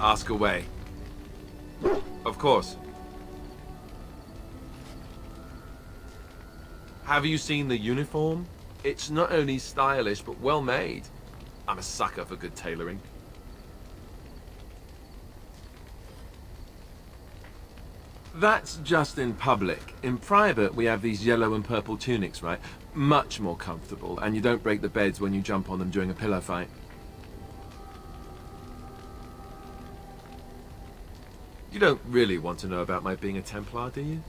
Ask away. Of course. Have you seen the uniform? It's not only stylish, but well made. I'm a sucker for good tailoring. That's just in public. In private, we have these yellow and purple tunics, right? Much more comfortable, and you don't break the beds when you jump on them during a pillow fight. You don't really want to know about my being a Templar, do you?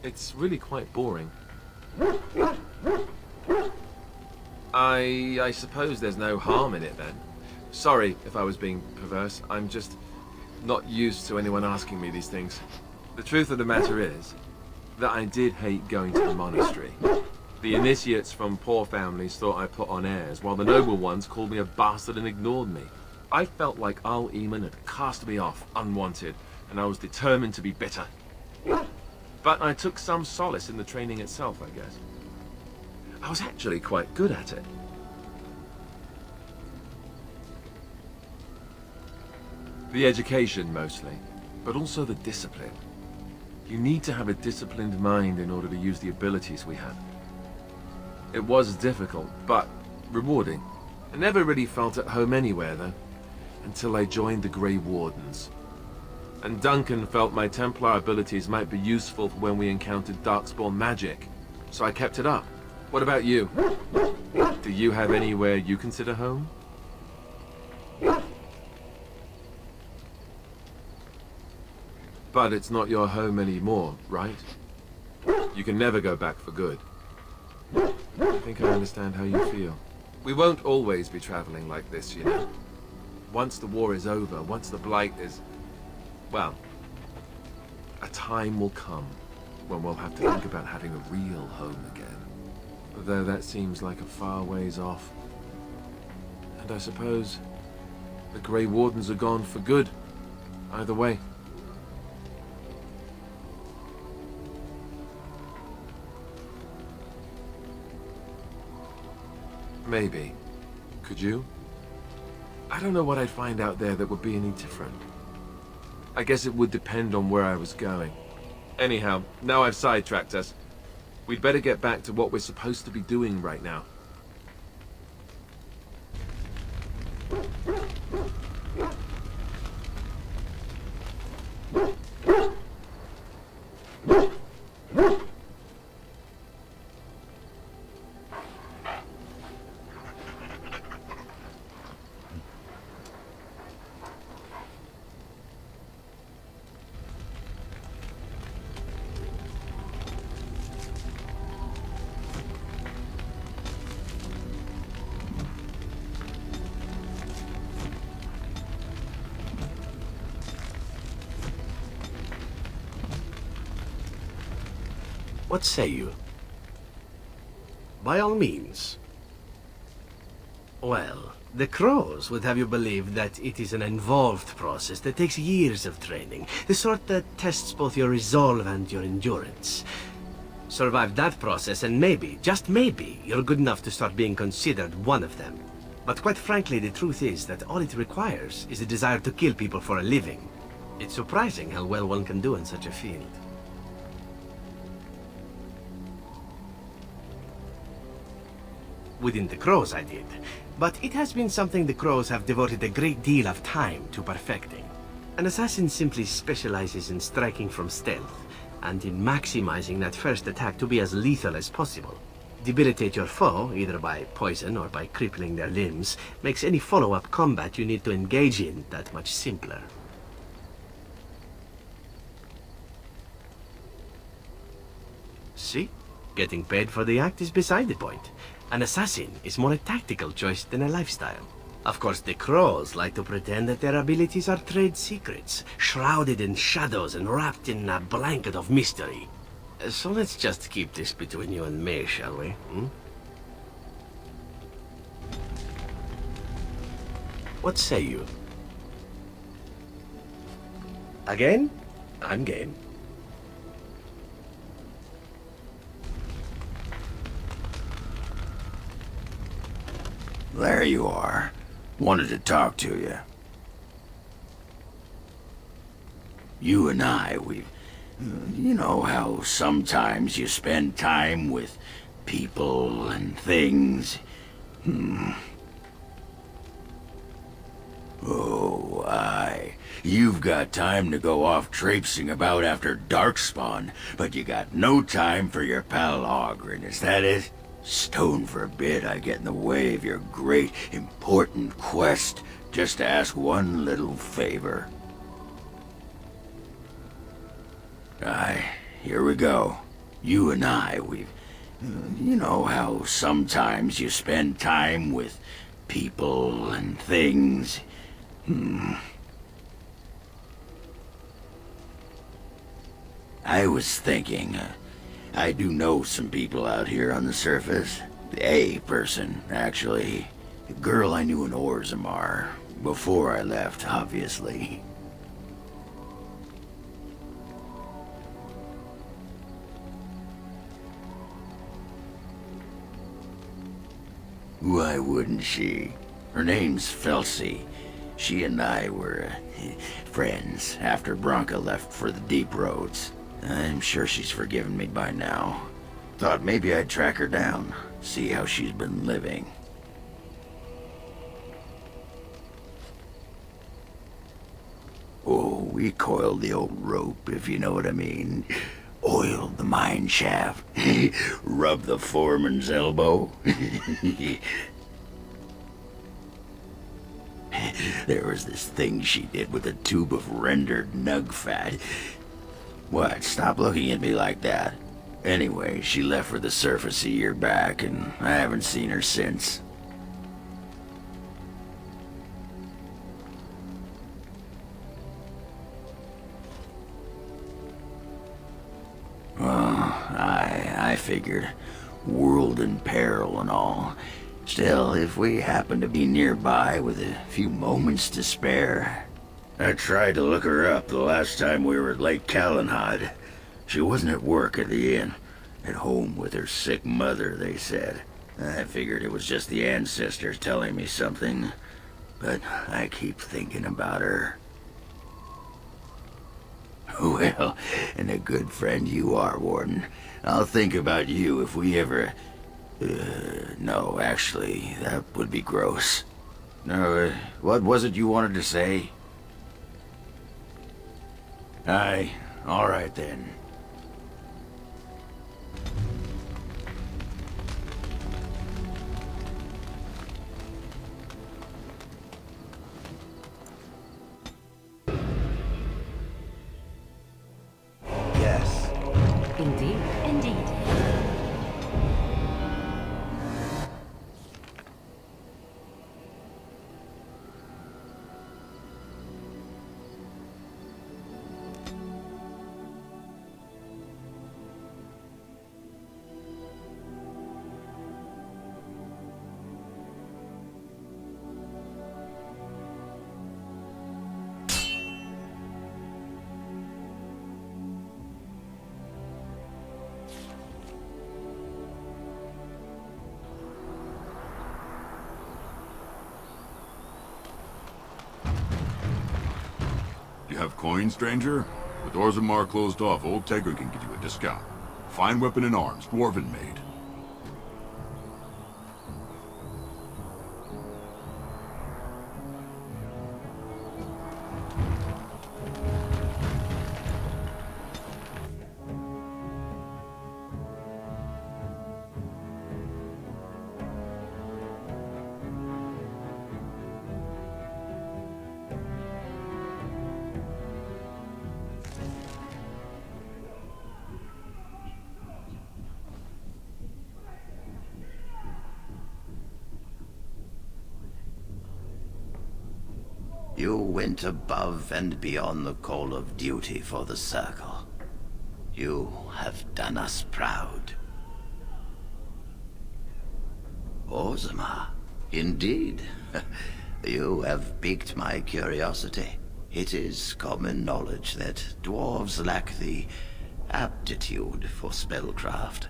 It's really quite boring. I suppose there's no harm in it then. Sorry if I was being perverse. I'm just not used to anyone asking me these things. The truth of the matter is that I did hate going to the monastery. The initiates from poor families thought I put on airs, while the noble ones called me a bastard and ignored me. I felt like Al Eamon had cast me off, unwanted, and I was determined to be bitter. But I took some solace in the training itself, I guess. I was actually quite good at it. The education, mostly, but also the discipline. You need to have a disciplined mind in order to use the abilities we have. It was difficult, but rewarding. I never really felt at home anywhere, though, until I joined the Grey Wardens. And Duncan felt my Templar abilities might be useful for when we encountered Darkspawn magic, so I kept it up. What about you? Do you have anywhere you consider home? But it's not your home anymore, right? You can never go back for good. I think I understand how you feel. We won't always be traveling like this, you know. Once the war is over, once the Blight is... well, a time will come when we'll have to think about having a real home again. Though that seems like a far ways off. And I suppose the Grey Wardens are gone for good, either way. Maybe. Could you? I don't know what I'd find out there that would be any different. I guess it would depend on where I was going. Anyhow, now I've sidetracked us. We'd better get back to what we're supposed to be doing right now. What say you? By all means. Well, the Crows would have you believe that it is an involved process that takes years of training, the sort that tests both your resolve and your endurance. Survive that process and maybe, just maybe, you're good enough to start being considered one of them. But quite frankly, the truth is that all it requires is a desire to kill people for a living. It's surprising how well one can do in such a field. Within the Crows, I did. But it has been something the Crows have devoted a great deal of time to perfecting. An assassin simply specializes in striking from stealth, and in maximizing that first attack to be as lethal as possible. Debilitate your foe, either by poison or by crippling their limbs, makes any follow-up combat you need to engage in that much simpler. See? Getting paid for the act is beside the point. An assassin is more a tactical choice than a lifestyle. Of course, the Crows like to pretend that their abilities are trade secrets, shrouded in shadows and wrapped in a blanket of mystery. So let's just keep this between you and me, shall we? What say you? Again? I'm game. There you are. Wanted to talk to you. You and I, we've... You know how sometimes you spend time with people and things? Oh, aye. You've got time to go off traipsing about after Darkspawn, but you got no time for your pal Ogren, is that it? Stone forbid I get in the way of your great, important quest, just to ask one little favor. Aye, here we go. You and I, we've... You know how sometimes you spend time with people and things? I was thinking, I do know some people out here on the surface. A person, actually. A girl I knew in Orzammar. Before I left, obviously. Why wouldn't she? Her name's Felsi. She and I were friends after Branka left for the deep roads. I'm sure she's forgiven me by now. Thought maybe I'd track her down, see how she's been living. Oh, we coiled the old rope, if you know what I mean. Oiled the mine shaft. Rubbed the foreman's elbow. There was this thing she did with a tube of rendered nug fat. What? Stop looking at me like that. Anyway, she left for the surface a year back, and I haven't seen her since. I figured. World in peril and all. Still, if we happen to be nearby with a few moments to spare... I tried to look her up the last time we were at Lake Calenhad. She wasn't at work at the inn. At home with her sick mother, they said. I figured it was just the ancestors telling me something. But I keep thinking about her. Well, and a good friend you are, Warden. I'll think about you if we ever... no, actually, that would be gross. No, what was it you wanted to say? Aye, all right then. Yes. Indeed. Indeed. You have coin, stranger? With Orzammar closed off, old Tegra can give you a discount. Fine weapon and arms, dwarven made. You went above and beyond the call of duty for the Circle. You have done us proud. Orzammar, indeed. You have piqued my curiosity. It is common knowledge that dwarves lack the aptitude for spellcraft.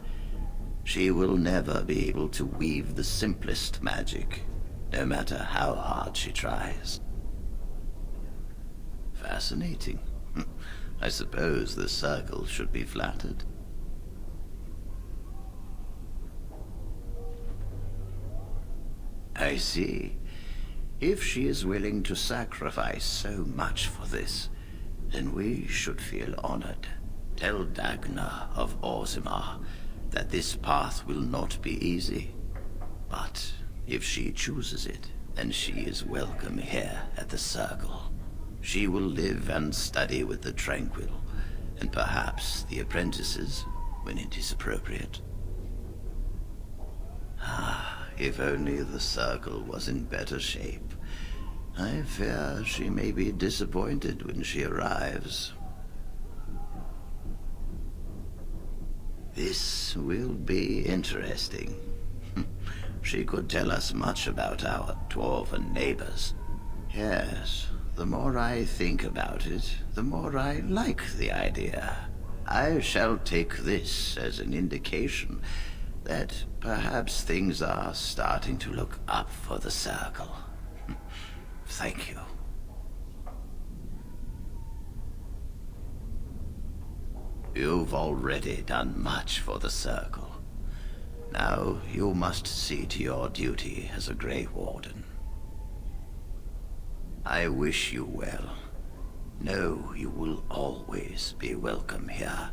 She will never be able to weave the simplest magic, no matter how hard she tries. Fascinating. I suppose the Circle should be flattered. I see. If she is willing to sacrifice so much for this, then we should feel honored. Tell Dagna of Orzammar that this path will not be easy. But if she chooses it, then she is welcome here at the Circle. She will live and study with the Tranquil, and perhaps the apprentices, when it is appropriate. If only the Circle was in better shape. I fear she may be disappointed when she arrives. This will be interesting. She could tell us much about our dwarven neighbors. Yes, the more I think about it, the more I like the idea. I shall take this as an indication that perhaps things are starting to look up for the Circle. Thank you. You've already done much for the Circle. Now you must see to your duty as a Grey Warden. I wish you well. Know you will always be welcome here.